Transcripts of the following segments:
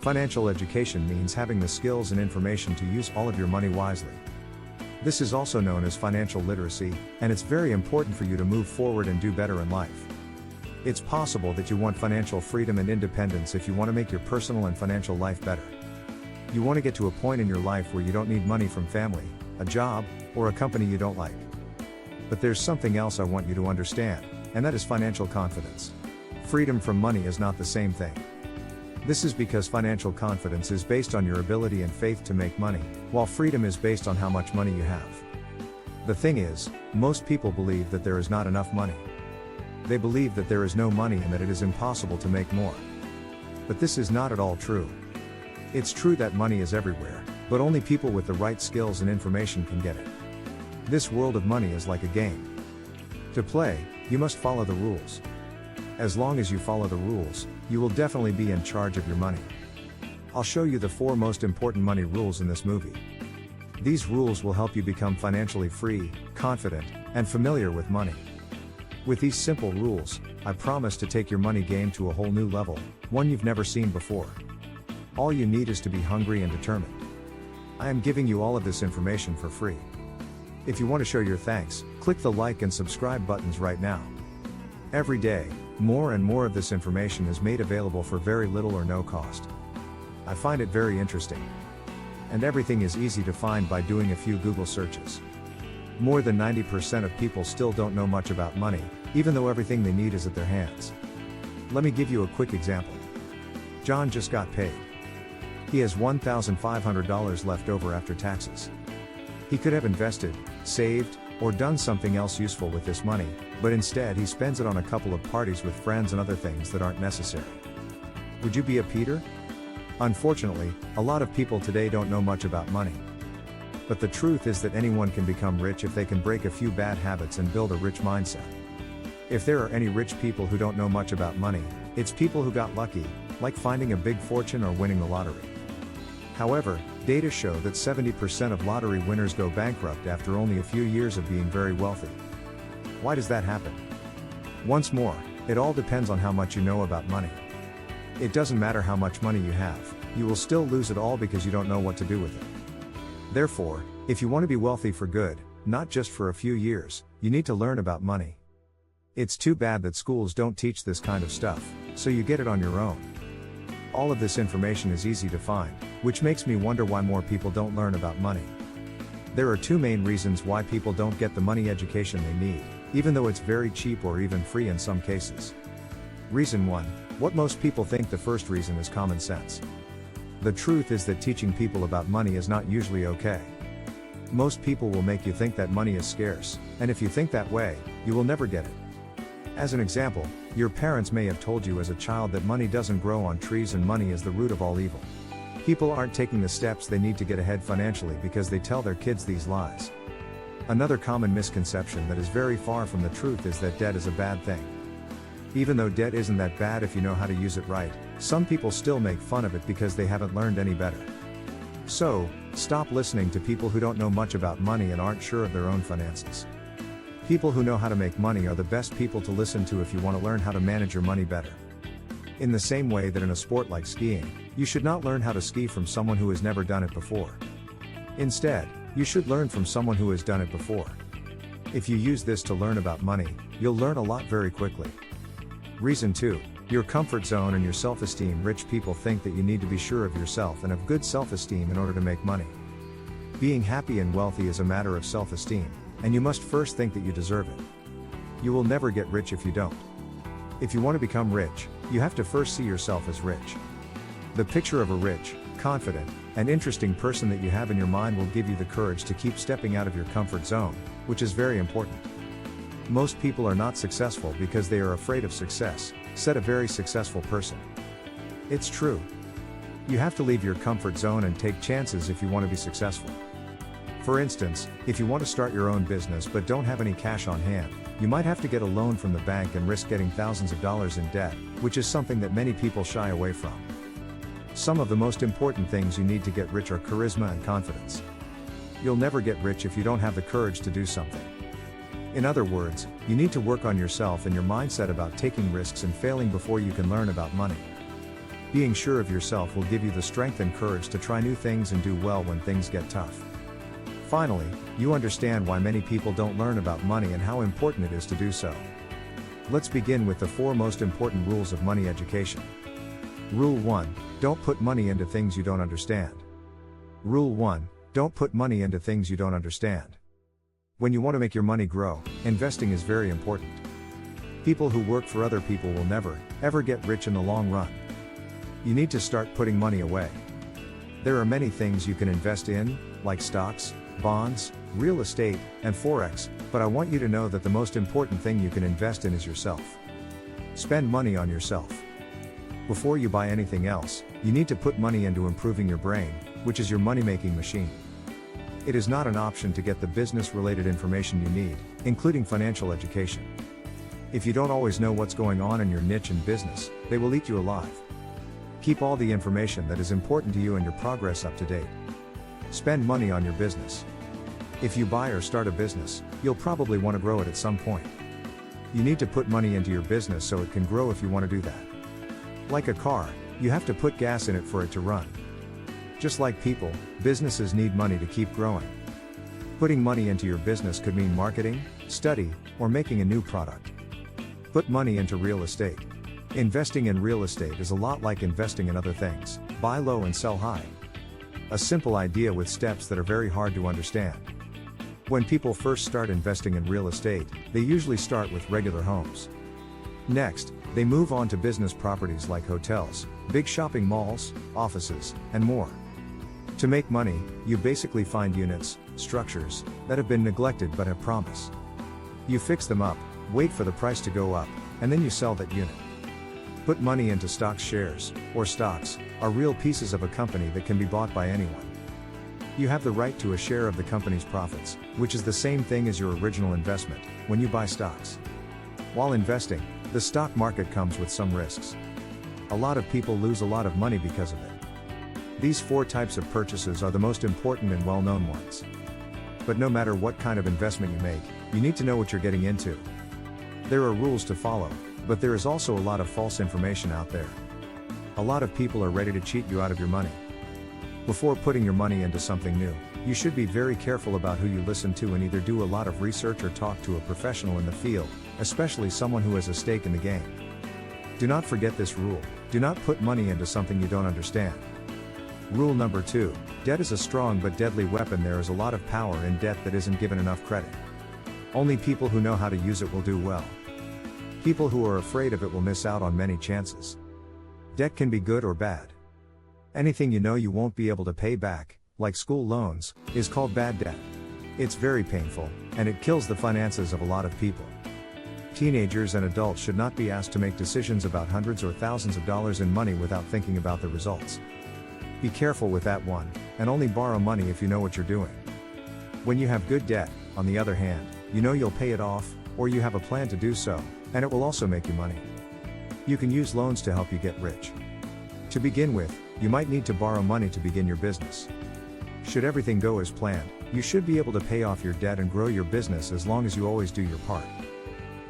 Financial education means having the skills and information to use all of your money wisely. This is also known as financial literacy, and it's very important for you to move forward and do better in life. It's possible that you want financial freedom and independence if you want to make your personal and financial life better. You want to get to a point in your life where you don't need money from family, a job, or a company you don't like. But there's something else I want you to understand, and that is financial confidence. Freedom from money is not the same thing. This is because financial confidence is based on your ability and faith to make money, while freedom is based on how much money you have. The thing is, most people believe that there is not enough money. They believe that there is no money and that it is impossible to make more. But this is not at all true. It's true that money is everywhere, but only people with the right skills and information can get it. This world of money is like a game. To play, you must follow the rules. As long as you follow the rules, you will definitely be in charge of your money. I'll show you the 4 most important money rules in this movie. These rules will help you become financially free, confident, and familiar with money. With these simple rules, I promise to take your money game to a whole new level, one you've never seen before. All you need is to be hungry and determined. I am giving you all of this information for free. If you want to show your thanks, click the like and subscribe buttons right now. Every day, more and more of this information is made available for very little or no cost. I find it very interesting. And everything is easy to find by doing a few Google searches. More than 90% of people still don't know much about money, even though everything they need is at their hands. Let me give you a quick example. John just got paid. He has $1,500 left over after taxes. He could have invested, saved, or done something else useful with this money, but instead he spends it on a couple of parties with friends and other things that aren't necessary. Would you be a Peter? Unfortunately, a lot of people today don't know much about money. But the truth is that anyone can become rich if they can break a few bad habits and build a rich mindset. If there are any rich people who don't know much about money, it's people who got lucky, like finding a big fortune or winning the lottery. However, data show that 70% of lottery winners go bankrupt after only a few years of being very wealthy. Why does that happen? Once more, it all depends on how much you know about money. It doesn't matter how much money you have, you will still lose it all because you don't know what to do with it. Therefore, if you want to be wealthy for good, not just for a few years, you need to learn about money. It's too bad that schools don't teach this kind of stuff, so you get it on your own. All of this information is easy to find, which makes me wonder why more people don't learn about money. There are 2 main reasons why people don't get the money education they need, even though it's very cheap or even free in some cases. Reason 1, what most people think the first reason is common sense. The truth is that teaching people about money is not usually okay. Most people will make you think that money is scarce, and if you think that way, you will never get it. As an example, your parents may have told you as a child that money doesn't grow on trees and money is the root of all evil. People aren't taking the steps they need to get ahead financially because they tell their kids these lies. Another common misconception that is very far from the truth is that debt is a bad thing. Even though debt isn't that bad if you know how to use it right, some people still make fun of it because they haven't learned any better. So, stop listening to people who don't know much about money and aren't sure of their own finances. People who know how to make money are the best people to listen to if you want to learn how to manage your money better. In the same way that in a sport like skiing, you should not learn how to ski from someone who has never done it before. Instead, you should learn from someone who has done it before. If you use this to learn about money, you'll learn a lot very quickly. Reason 2, your comfort zone and your self-esteem. Rich people think that you need to be sure of yourself and have good self-esteem in order to make money. Being happy and wealthy is a matter of self-esteem, and you must first think that you deserve it. You will never get rich if you don't. If you want to become rich, you have to first see yourself as rich. The picture of a rich, confident, and interesting person that you have in your mind will give you the courage to keep stepping out of your comfort zone, which is very important. Most people are not successful because they are afraid of success, said a very successful person. It's true. You have to leave your comfort zone and take chances if you want to be successful. For instance, if you want to start your own business but don't have any cash on hand, you might have to get a loan from the bank and risk getting thousands of dollars in debt, which is something that many people shy away from. Some of the most important things you need to get rich are charisma and confidence. You'll never get rich if you don't have the courage to do something. In other words, you need to work on yourself and your mindset about taking risks and failing before you can learn about money. Being sure of yourself will give you the strength and courage to try new things and do well when things get tough. Finally, you understand why many people don't learn about money and how important it is to do so. Let's begin with the 4 most important rules of money education. Rule 1. Don't put money into things you don't understand. Rule 1. Don't put money into things you don't understand. When you want to make your money grow, investing is very important. People who work for other people will never, ever get rich in the long run. You need to start putting money away. There are many things you can invest in, like stocks, bonds, real estate, and Forex, but I want you to know that the most important thing you can invest in is yourself. Spend money on yourself. Before you buy anything else, you need to put money into improving your brain, which is your money-making machine. It is not an option to get the business-related information you need, including financial education. If you don't always know what's going on in your niche and business, they will eat you alive. Keep all the information that is important to you and your progress up to date. Spend money on your business. If you buy or start a business, you'll probably want to grow it at some point. You need to put money into your business so it can grow if you want to do that. Like a car, you have to put gas in it for it to run. Just like people, businesses need money to keep growing. Putting money into your business could mean marketing, study, or making a new product. Put money into real estate. Investing in real estate is a lot like investing in other things. Buy low and sell high. A simple idea with steps that are very hard to understand. When people first start investing in real estate, they usually start with regular homes. Next, they move on to business properties like hotels, big shopping malls, offices, and more. To make money, you basically find units, structures, that have been neglected but have promise. You fix them up, wait for the price to go up, and then you sell that unit. Put money into stocks. Shares, or stocks, are real pieces of a company that can be bought by anyone. You have the right to a share of the company's profits, which is the same thing as your original investment, when you buy stocks. While investing, the stock market comes with some risks. A lot of people lose a lot of money because of it. These 4 types of purchases are the most important and well-known ones. But no matter what kind of investment you make, you need to know what you're getting into. There are rules to follow, but there is also a lot of false information out there. A lot of people are ready to cheat you out of your money. Before putting your money into something new, you should be very careful about who you listen to and either do a lot of research or talk to a professional in the field, especially someone who has a stake in the game. Do not forget this rule: do not put money into something you don't understand. Rule number 2, debt is a strong but deadly weapon. There is a lot of power in debt that isn't given enough credit. Only people who know how to use it will do well. People who are afraid of it will miss out on many chances. Debt can be good or bad. Anything you know you won't be able to pay back, like school loans, is called bad debt. It's very painful, and it kills the finances of a lot of people. Teenagers and adults should not be asked to make decisions about hundreds or thousands of dollars in money without thinking about the results. Be careful with that one, and only borrow money if you know what you're doing. When you have good debt, on the other hand, you know you'll pay it off, or you have a plan to do so, and it will also make you money. You can use loans to help you get rich. To begin with, you might need to borrow money to begin your business. Should everything go as planned, you should be able to pay off your debt and grow your business as long as you always do your part.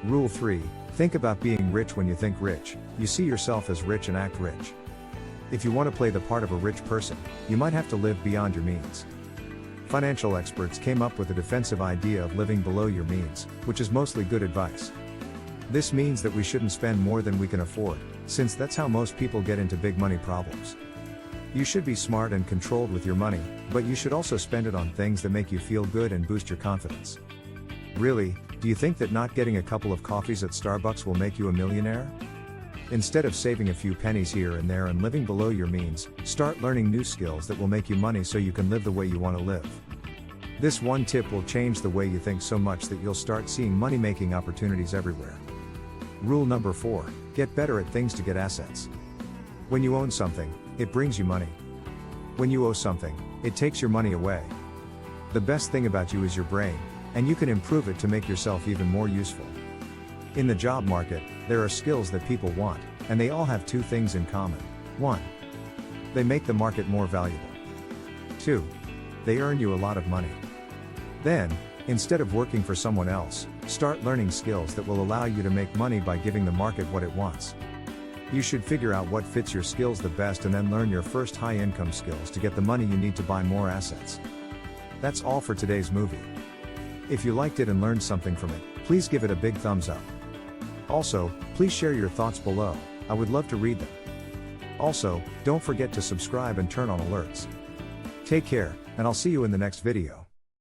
Rule 3, think about being rich. When you think rich, you see yourself as rich and act rich. If you want to play the part of a rich person, you might have to live beyond your means. Financial experts came up with a defensive idea of living below your means, which is mostly good advice. This means that we shouldn't spend more than we can afford, since that's how most people get into big money problems. You should be smart and controlled with your money, but you should also spend it on things that make you feel good and boost your confidence. Really, do you think that not getting a couple of coffees at Starbucks will make you a millionaire? Instead of saving a few pennies here and there and living below your means, start learning new skills that will make you money so you can live the way you want to live. This one tip will change the way you think so much that you'll start seeing money-making opportunities everywhere. Rule number 4, get better at things to get assets. When you own something, it brings you money. When you owe something, it takes your money away. The best thing about you is your brain, and you can improve it to make yourself even more useful. In the job market, there are skills that people want, and they all have 2 things in common. 1. They make the market more valuable. 2. They earn you a lot of money. Then, instead of working for someone else, start learning skills that will allow you to make money by giving the market what it wants. You should figure out what fits your skills the best and then learn your first high-income skills to get the money you need to buy more assets. That's all for today's movie. If you liked it and learned something from it, please give it a big thumbs up. Also, please share your thoughts below, I would love to read them. Also, don't forget to subscribe and turn on alerts. Take care, and I'll see you in the next video.